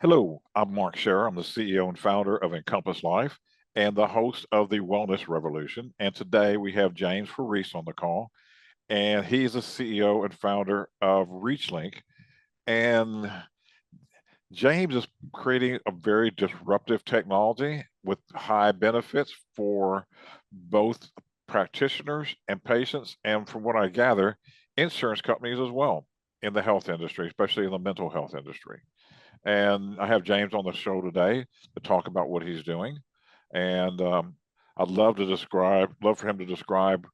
Hello, I'm Mark Scherer. I'm the CEO and founder of Encompass Life and the host of the Wellness Revolution. And today we have James Farese on the call, and he's the CEO and founder of ReachLink. And James is creating a very disruptive technology with high benefits for both practitioners and patients, and from what I gather, insurance companies as well in the health industry, especially in the mental health industry. And I have James on the show today to talk about what he's doing. And I'd love for him to describe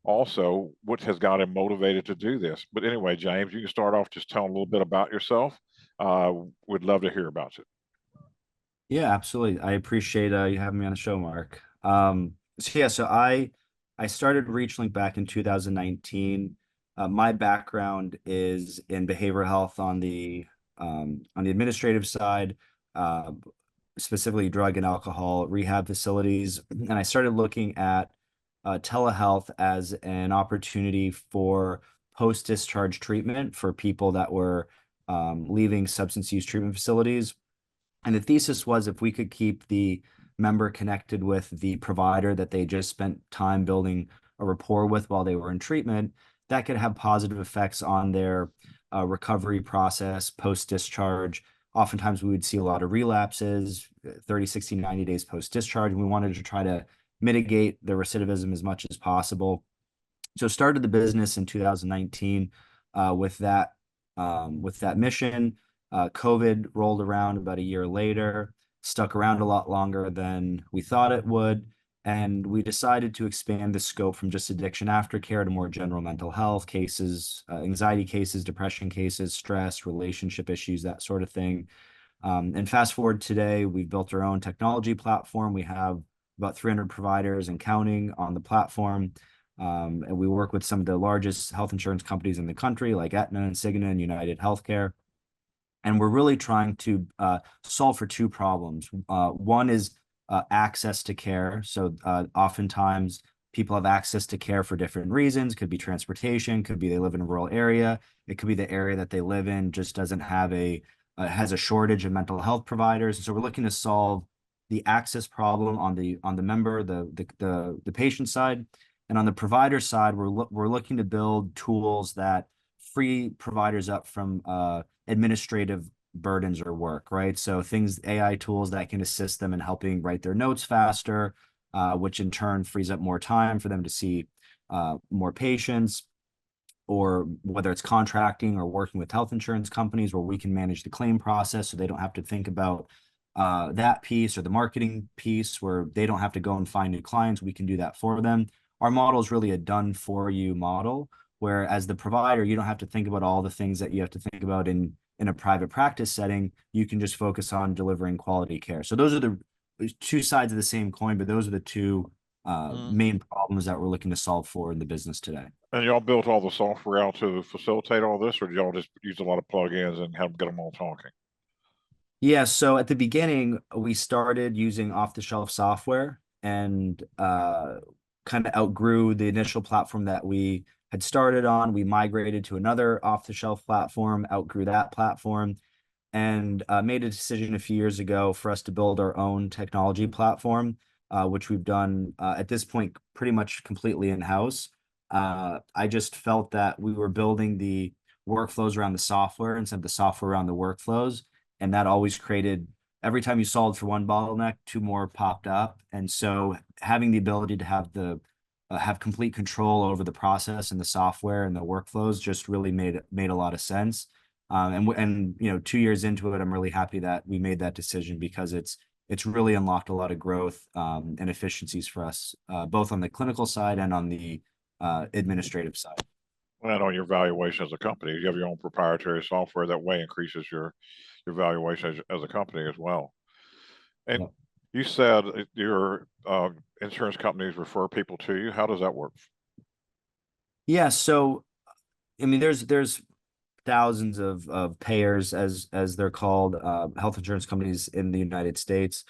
also what has got him motivated to do this. But anyway, James, you can start off just telling a little bit about yourself. We'd love to hear about it. Yeah, absolutely. I appreciate you having me on the show, Mark. So I started ReachLink back in 2019. My background is in behavioral health on the administrative side, uh, specifically drug and alcohol rehab facilities, and I started looking at telehealth as an opportunity for post-discharge treatment for people that were leaving substance use treatment facilities. And the thesis was if we could keep the member connected with the provider that they just spent time building a rapport with while they were in treatment, that could have positive effects on their recovery process post-discharge. Oftentimes we would see a lot of relapses, 30, 60, 90 days post-discharge, and we wanted to try to mitigate the recidivism as much as possible. So started the business in 2019 with that mission. COVID rolled around about a year later, stuck around a lot longer than we thought it would. And we decided to expand the scope from just addiction aftercare to more general mental health cases, anxiety cases, depression cases, stress, relationship issues, that sort of thing. And fast forward today, we've built our own technology platform. We have about 300 providers and counting on the platform. And we work with some of the largest health insurance companies in the country, like Aetna and Cigna and United Healthcare. And we're really trying to solve for two problems. One is access to care. So oftentimes people have access to care for different reasons. Could be transportation, could be they live in a rural area. It could be the area that they live in just doesn't have has a shortage of mental health providers. And so we're looking to solve the access problem on the member, the patient side. And on the provider side, we're looking to build tools that free providers up from administrative burdens or work, right? So things, AI tools that can assist them in helping write their notes faster, which in turn frees up more time for them to see more patients, or whether it's contracting or working with health insurance companies where we can manage the claim process so they don't have to think about that piece, or the marketing piece where they don't have to go and find new clients. We can do that for them. Our model is really a done for you model, where as the provider, you don't have to think about all the things that you have to think about in a private practice setting. You can just focus on delivering quality care. So those are the two sides of the same coin, but those are the two main problems that we're looking to solve for in the business today. And y'all built all the software out to facilitate all this, or did y'all just use a lot of plugins and have get them all talking? Yeah, so at the beginning, we started using off-the-shelf software and kind of outgrew the initial platform that we had started on. We migrated to another off-the-shelf platform, outgrew that platform, and made a decision a few years ago for us to build our own technology platform, which we've done at this point pretty much completely in-house. I just felt that we were building the workflows around the software instead of the software around the workflows. And that always created, every time you solved for one bottleneck, two more popped up. And so having the ability to have complete control over the process and the software and the workflows just really made a lot of sense. And 2 years into it, I'm really happy that we made that decision, because it's really unlocked a lot of growth and efficiencies for us, both on the clinical side and on the administrative side. And on your valuation as a company, you have your own proprietary software that way increases your valuation as a company as well. And Yeah. you said your insurance companies refer people to you. How does that work? Yeah, so I mean, there's thousands of payers, as they're called, health insurance companies in the United States.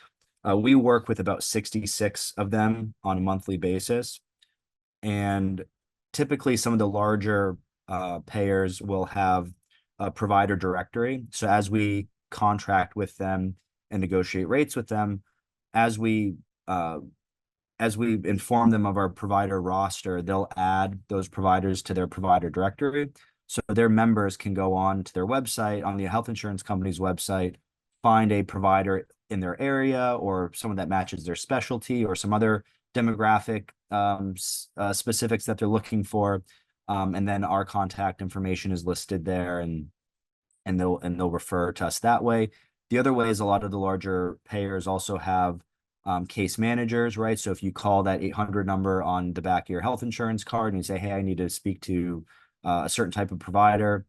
We work with about 66 of them on a monthly basis, and typically some of the larger payers will have a provider directory. So as we contract with them and negotiate rates with them, as we uh, as we inform them of our provider roster, they'll add those providers to their provider directory. So their members can go on to their website, on the health insurance company's website, find a provider in their area or someone that matches their specialty or some other demographic specifics that they're looking for. And then our contact information is listed there, and they'll refer to us that way. The other way is a lot of the larger payers also have case managers, right? So if you call that 800 number on the back of your health insurance card and you say, hey, I need to speak to a certain type of provider,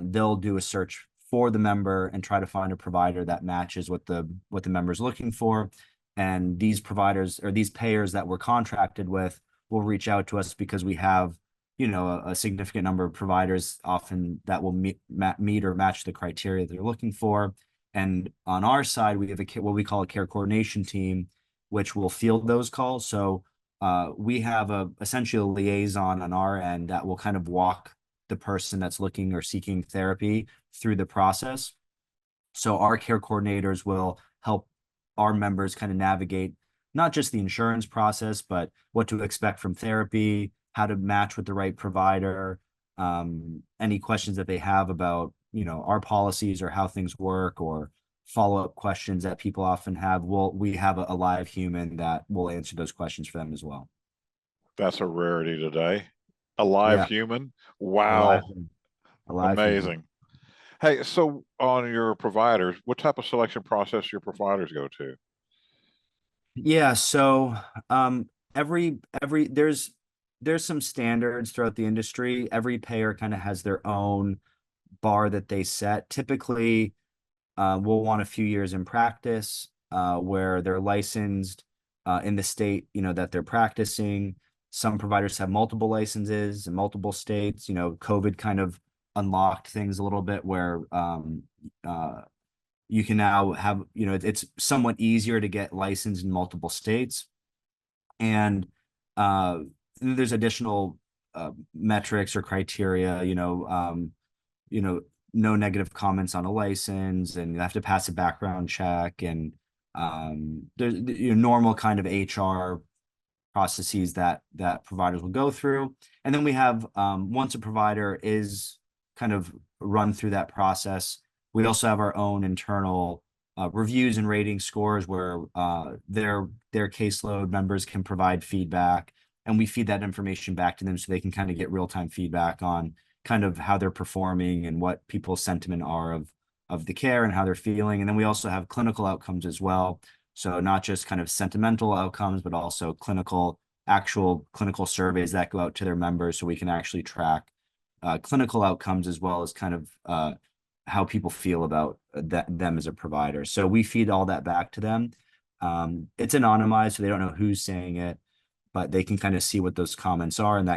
they'll do a search for the member and try to find a provider that matches what the member's looking for. And these providers or these payers that we're contracted with will reach out to us because we have, you know, a significant number of providers often that will meet or match the criteria they're looking for. And on our side, we have what we call a care coordination team, which will field those calls. So we have essentially a liaison on our end that will kind of walk the person that's looking or seeking therapy through the process. So our care coordinators will help our members kind of navigate not just the insurance process, but what to expect from therapy, how to match with the right provider, any questions that they have about, you know, our policies or how things work, or follow-up questions that people often have. We have a live human that will answer those questions for them as well. That's a rarity today. A live Yeah, human. a live, Wow. a live human. Amazing. Hey, so on your providers, what type of selection process your providers go to? Yeah, so every there's some standards throughout the industry. Every payer kind of has their own bar that they set. Typically, we'll want a few years in practice, where they're licensed in the state, you know, that they're practicing. Some providers have multiple licenses in multiple states. You know, COVID kind of unlocked things a little bit where you can now have, you know, it's somewhat easier to get licensed in multiple states. And uh, there's additional metrics or criteria, you know, no negative comments on a license, and you have to pass a background check, and there's, you know, normal kind of HR processes that providers will go through. And then we have, once a provider is kind of run through that process, we also have our own internal reviews and rating scores where their caseload members can provide feedback, and we feed that information back to them so they can kind of get real-time feedback on kind of how they're performing and what people's sentiment are of the care and how they're feeling. And then we also have clinical outcomes as well. So not just kind of sentimental outcomes, but also actual clinical surveys that go out to their members, so we can actually track clinical outcomes as well as kind of how people feel about them as a provider. So we feed all that back to them. It's anonymized, so they don't know who's saying it, but they can kind of see what those comments are, and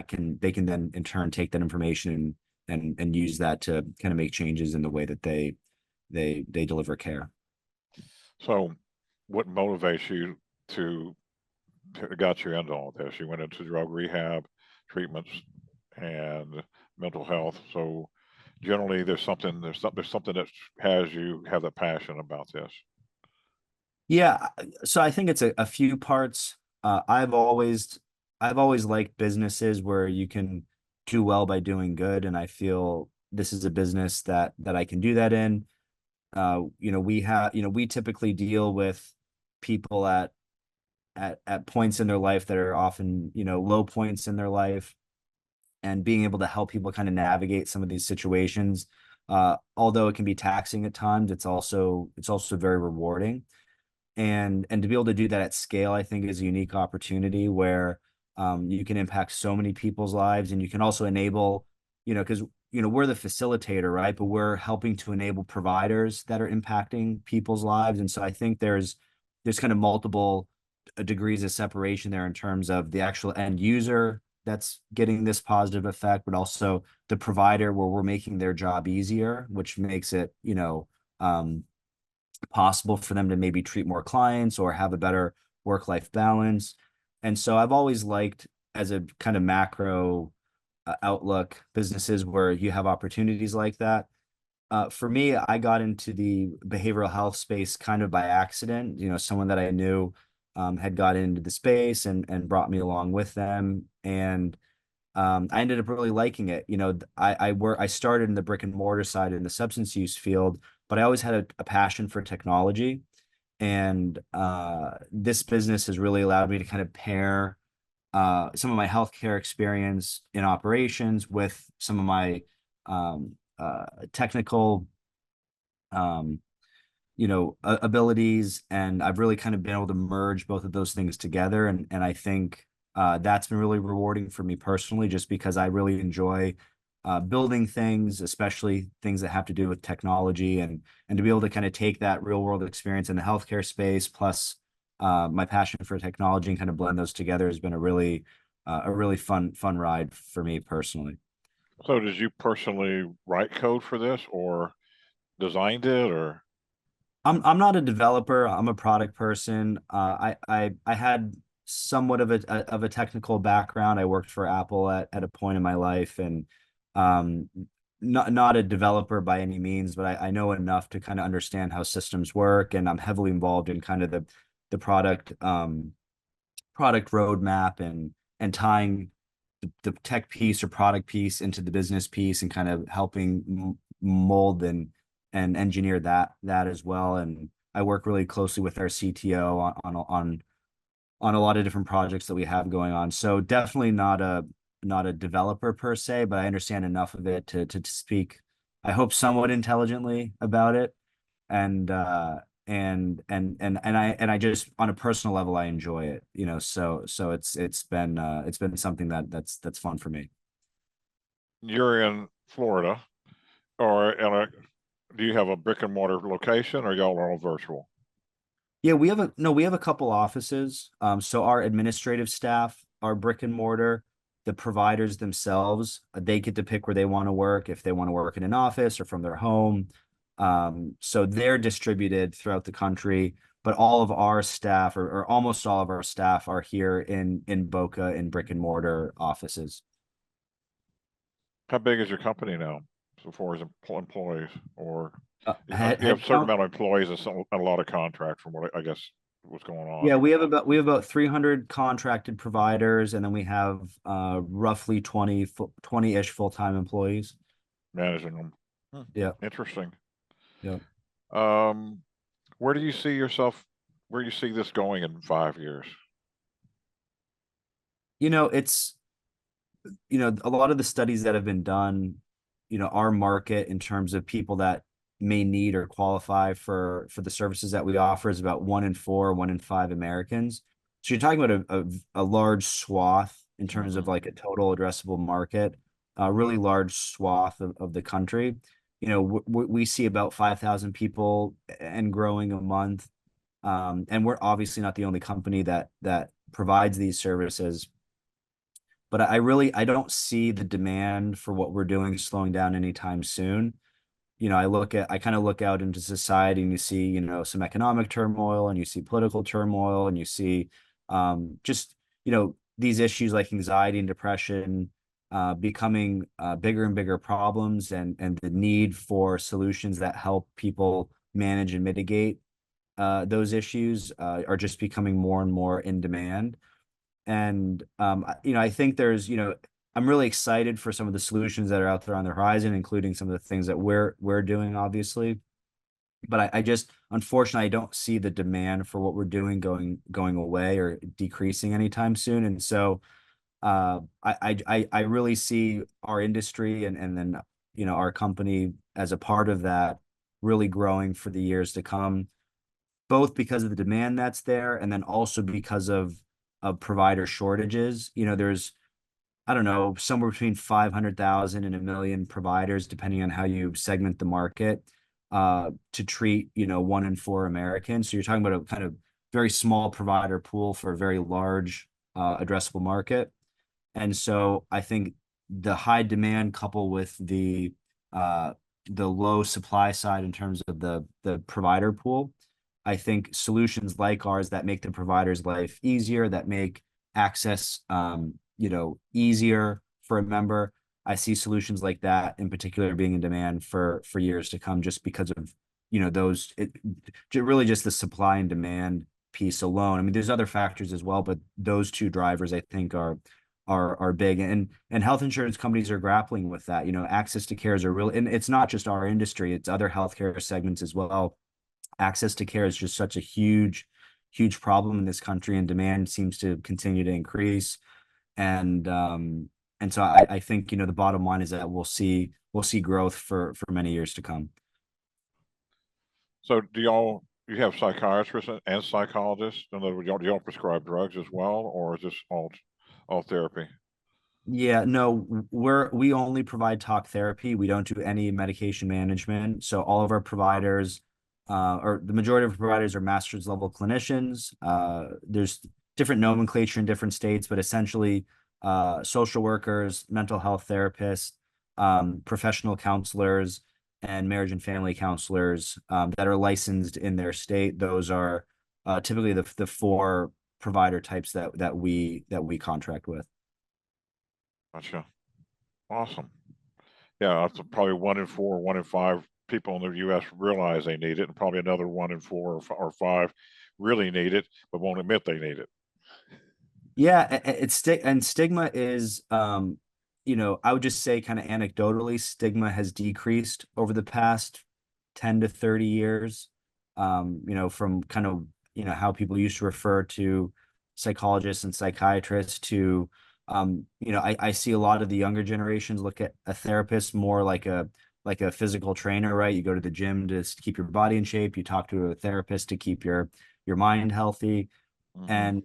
they can then in turn take that information and use that to kind of make changes in the way that they deliver care. So what motivates you to, got you into all this? You went into drug rehab, treatments, and mental health. So generally there's something that has you have that passion about this. Yeah, so I think it's a few parts. I've always liked businesses where you can do well by doing good, and I feel this is a business that I can do that in. You know, we typically deal with people at points in their life that are often, you know, low points in their life, and being able to help people kind of navigate some of these situations. Although it can be taxing at times, it's also very rewarding. And to be able to do that at scale, I think, is a unique opportunity where you can impact so many people's lives, and you can also enable, you know, because, you know, we're the facilitator, right? But we're helping to enable providers that are impacting people's lives. And so I think there's kind of multiple degrees of separation there in terms of the actual end user that's getting this positive effect, but also the provider, where we're making their job easier, which makes it, you know, possible for them to maybe treat more clients or have a better work-life balance. And so I've always liked, as a kind of macro outlook, businesses where you have opportunities like that. For me, I got into the behavioral health space kind of by accident. Someone that I knew had got into the space and brought me along with them, and I ended up really liking it. I started in the brick and mortar side in the substance use field, but I always had a passion for technology, and this business has really allowed me to kind of pair some of my healthcare experience in operations with some of my technical um, abilities, and I've really kind of been able to merge both of those things together, and I think that's been really rewarding for me personally, just because I really enjoy building things, especially things that have to do with technology, and to be able to kind of take that real world experience in the healthcare space plus my passion for technology and kind of blend those together has been a really fun ride for me personally. So did you personally write code for this or designed it or? I'm not a developer. I'm a product person. I had somewhat of a technical background. I worked for Apple at a point in my life, and um, not a developer by any means, but I know enough to kind of understand how systems work, and I'm heavily involved in kind of the product roadmap and tying the tech piece or product piece into the business piece and kind of helping mold and engineer that as well. And I work really closely with our CTO on a lot of different projects that we have going on. So definitely not a developer per se, but I understand enough of it to speak, I hope, somewhat intelligently about it. And I just, on a personal level, I enjoy it, so it's been something that's fun for me. You're in Florida or do you have a brick and mortar location or y'all are all virtual? Yeah, we have a couple offices. So our administrative staff are brick and mortar. The providers themselves, they get to pick where they want to work, if they want to work in an office or from their home. So they're distributed throughout the country, but all of our staff, or almost all of our staff, are here in Boca in brick and mortar offices. How big is your company now so far as employees or you have Head a certain count. amount of employees and a lot of contract from what I guess what's going on Yeah, we have about 300 contracted providers, and then we have roughly 20-ish full-time employees. managing them. Yeah. Interesting. Yeah. Um, where do you see yourself? Where do you see this going in 5 years? It's a lot of the studies that have been done, our market in terms of people that may need or qualify for the services that we offer is about 1 in 4, 1 in 5 Americans. So you're talking about a large swath in terms of Mhm. like a total addressable market, a really large swath of the country. We see about 5,000 people and growing a month. And we're obviously not the only company that provides these services, but I don't see the demand for what we're doing slowing down anytime soon. I kind of look out into society, and you see, some economic turmoil, and you see political turmoil, and you see just, these issues like anxiety and depression becoming bigger and bigger problems, and the need for solutions that help people manage and mitigate those issues are just becoming more and more in demand. And I think I'm really excited for some of the solutions that are out there on the horizon, including some of the things that we're doing, obviously. But I just, unfortunately, I don't see the demand for what we're doing going away or decreasing anytime soon. And so I really see our industry and then our company as a part of that really growing for the years to come, both because of the demand that's there, and then also because of provider shortages. There's, I don't know, somewhere between 500,000 and 1 million providers, depending on how you segment the market, to treat, 1 in 4 Americans. So you're talking about a kind of very small provider pool for a very large addressable market. And so I think the high demand coupled with the low supply side in terms of the provider pool, I think solutions like ours that make the provider's life easier, that make access easier for a member, I see solutions like that in particular being in demand for years to come, just because of, really just the supply and demand piece alone. I mean, there's other factors as well, but those two drivers I think are big, and health insurance companies are grappling with that. Access to care is a real, and it's not just our industry, it's other healthcare segments as well. Access to care is just such a huge problem in this country, and demand seems to continue to increase. And so I think, the bottom line is that we'll see growth for many years to come. So you have psychiatrists and psychologists? In other words, do y'all prescribe drugs as well, or is this all therapy? Yeah, no, we only provide talk therapy. We don't do any medication management. So all of our providers, or the majority of providers, are master's level clinicians. There's different nomenclature in different states, but essentially, social workers, mental health therapists, professional counselors, and marriage and family counselors, that are licensed in their state. Those are typically the four provider types that we contract with. Gotcha. Awesome. Yeah, that's probably 1 in 4, 1 in 5 people in the U.S. realize they need it, and probably another 1 in 4 or 5 really need it, but won't admit they need it. Yeah, and stigma is, I would just say kind of anecdotally, stigma has decreased over the past 10 to 30 years. From kind of, how people used to refer to psychologists and psychiatrists to, I see a lot of the younger generations look at a therapist more like a physical trainer, right? You go to the gym to keep your body in shape. You talk to a therapist to keep your mind healthy. Mm-hmm. And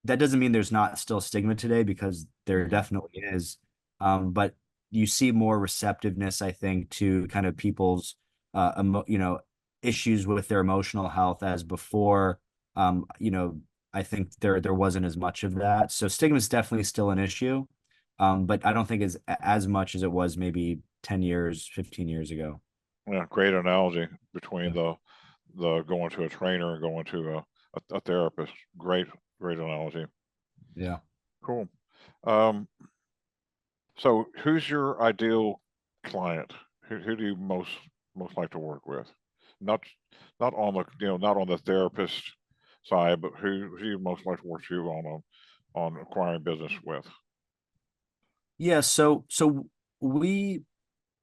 that doesn't mean there's not still stigma today, because there Mm-hmm. definitely is. But you see more receptiveness, I think, to kind of people's issues with their emotional health as before. I think there wasn't as much of that. So stigma is definitely still an issue. But I don't think as much as it was maybe 10 years, 15 years ago. Yeah, great analogy between Yeah. the going to a trainer and going to a therapist. Great analogy. Yeah. Cool. Um, so who's your ideal client? Who do you most like to work with? Not not on the not on the therapist side, but who do you most like to work with you on acquiring business with? Yeah, so we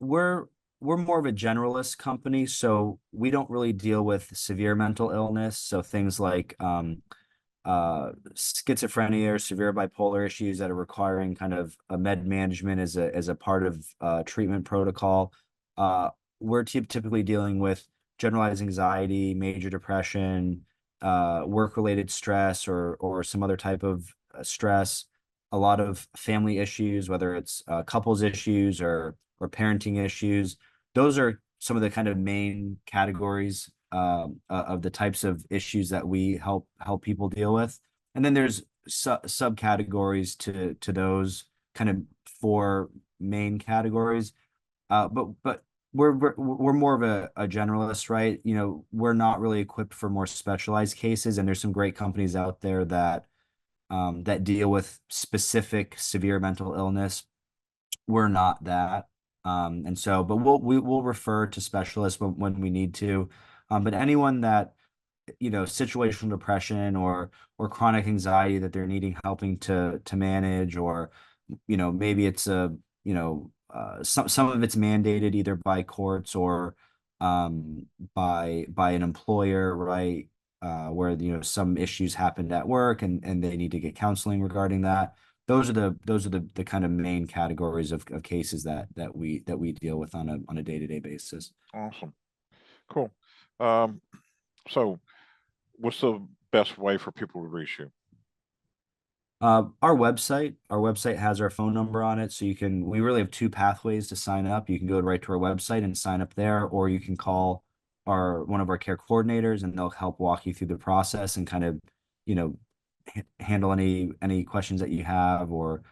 we're we're more of a generalist company, so we don't really deal with severe mental illness. So things like schizophrenia or severe bipolar issues that are requiring kind of a med management as a part of treatment protocol. Uh, we're typically dealing with generalized anxiety, major depression, work-related stress, or some other type of stress. A lot of family issues, whether it's couples issues or parenting issues. Those are some of the kind of main categories of the types of issues that we help people deal with. And then there's subcategories to those kind of four main categories. But we're more of a generalist, right? We're not really equipped for more specialized cases, and there's some great companies out there that deal with specific severe mental illness. We're not that. And so, but we'll refer to specialists when we need to. But anyone that, situational depression or chronic anxiety that they're needing helping to manage, or, maybe it's some of it's mandated either by courts or by an employer, right? Where, some issues happened at work, and they need to get counseling regarding that. Those are the kind of main categories of cases that we deal with on a day-to-day basis. Awesome. Cool. Um, so what's the best way for people to reach you? Our website has our phone number on it, so we really have two pathways to sign up. You can go right to our website and sign up there, or you can call one of our care coordinators, and they'll help walk you through the process and kind of, you know, handle any questions that you have, or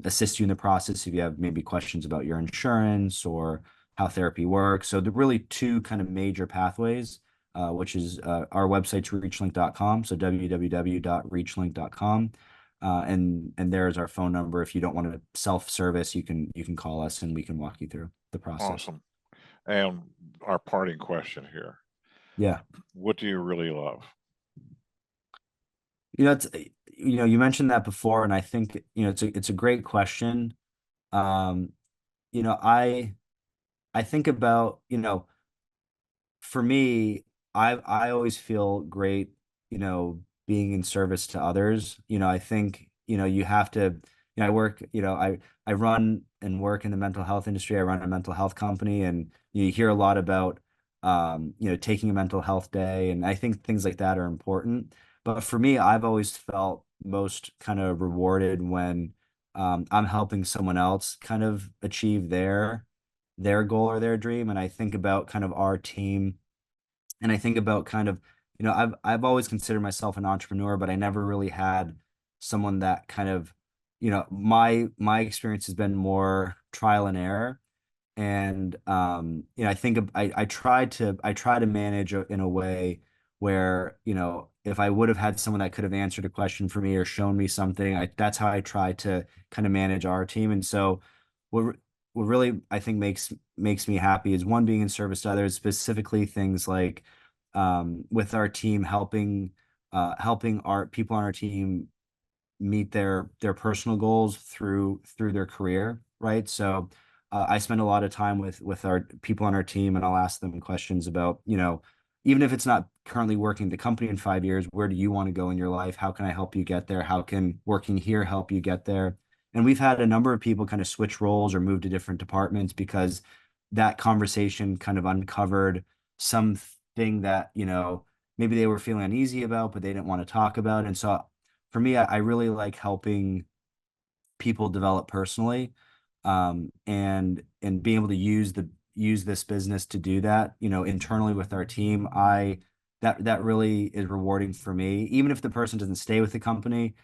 assist you in the process if you have maybe questions about your insurance or how therapy works. So the really two kind of major pathways, which is our website's reachlink.com, so www.reachlink.com. And there's our phone number. If you don't want to self-service, you can call us and we can walk you through the process. Awesome. And our parting question here. Yeah. What do you really love? It's you mentioned that before, and I think it's a great question. Um, you know, I think about, for me, I always feel great, being in service to others. I think, you have to, I work, I run and work in the mental health industry. I run a mental health company, and you hear a lot about, taking a mental health day, and I think things like that are important. But for me, I've always felt most kind of rewarded when, I'm helping someone else kind of achieve their goal or their dream. And I think about kind of our team, and I think about kind of, I've always considered myself an entrepreneur, but I never really had someone that kind of, my experience has been more trial and error. And I think I try to manage in a way where, if I would have had someone that could have answered a question for me or shown me something, that's how I try to kind of manage our team. And so what what really I think makes me happy is, one, being in service to others, specifically things like, with our team, helping our people on our team meet their personal goals through their career, right? So I spend a lot of time with our people on our team, and I'll ask them questions about, even if it's not currently working the company in 5 years, where do you want to go in your life? How can I help you get there? How can working here help you get there? And we've had a number of people kind of switch roles or move to different departments because that conversation kind of uncovered something that, maybe they were feeling uneasy about, but they didn't want to talk about. And so for me, I really like helping people develop personally, and being able to use this business to do that, internally with our team. That really is rewarding for me. Even if the person doesn't stay with the company,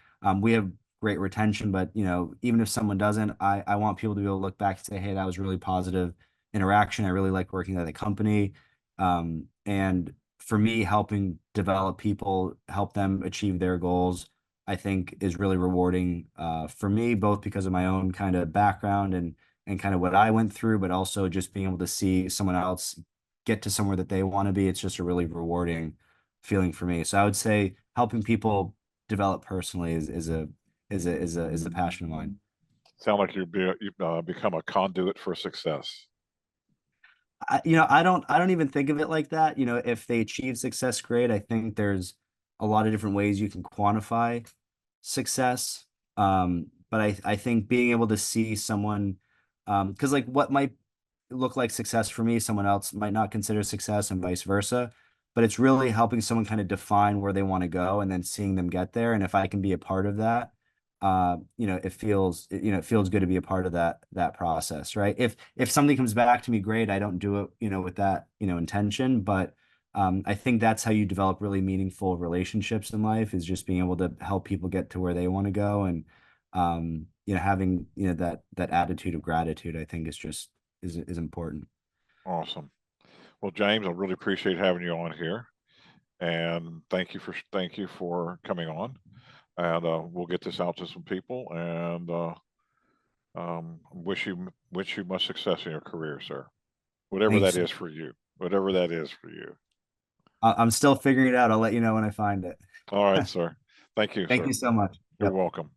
we have great retention, but even if someone doesn't, I want people to be able to look back and say, hey, that was really positive interaction. I really like working at the company. And for me, helping develop people, help them achieve their goals, I think is really rewarding, for me, both because of my own kind of background and kind of what I went through, but also just being able to see someone else get to somewhere that they want to be. It's just a really rewarding feeling for me. So I would say helping people develop personally is a passion of mine. Sound like you've become a conduit for success. I don't even think of it like that. If they achieve success, great. I think there's a lot of different ways you can quantify success. But I think being able to see someone, because like what might look like success for me, someone else might not consider success, and vice versa. But it's really helping someone kind of define where they want to go and then seeing them get there. And if I can be a part of that, it feels good to be a part of that process, right? If something comes back to me, great. I don't do it, with that, intention, but I think that's how you develop really meaningful relationships in life, is just being able to help people get to where they want to go. And having, that attitude of gratitude, I think is important. Awesome. Well, James, I really appreciate having you on here, and thank you for coming on. And we'll get this out to some people, and wish you much success in your career, sir. Whatever Thank you that so is for you. Whatever that is for you. I'm still figuring it out. I'll let you know when I find it. All right, sir. Thank you, Thank sir. you so much. You're Yep. welcome.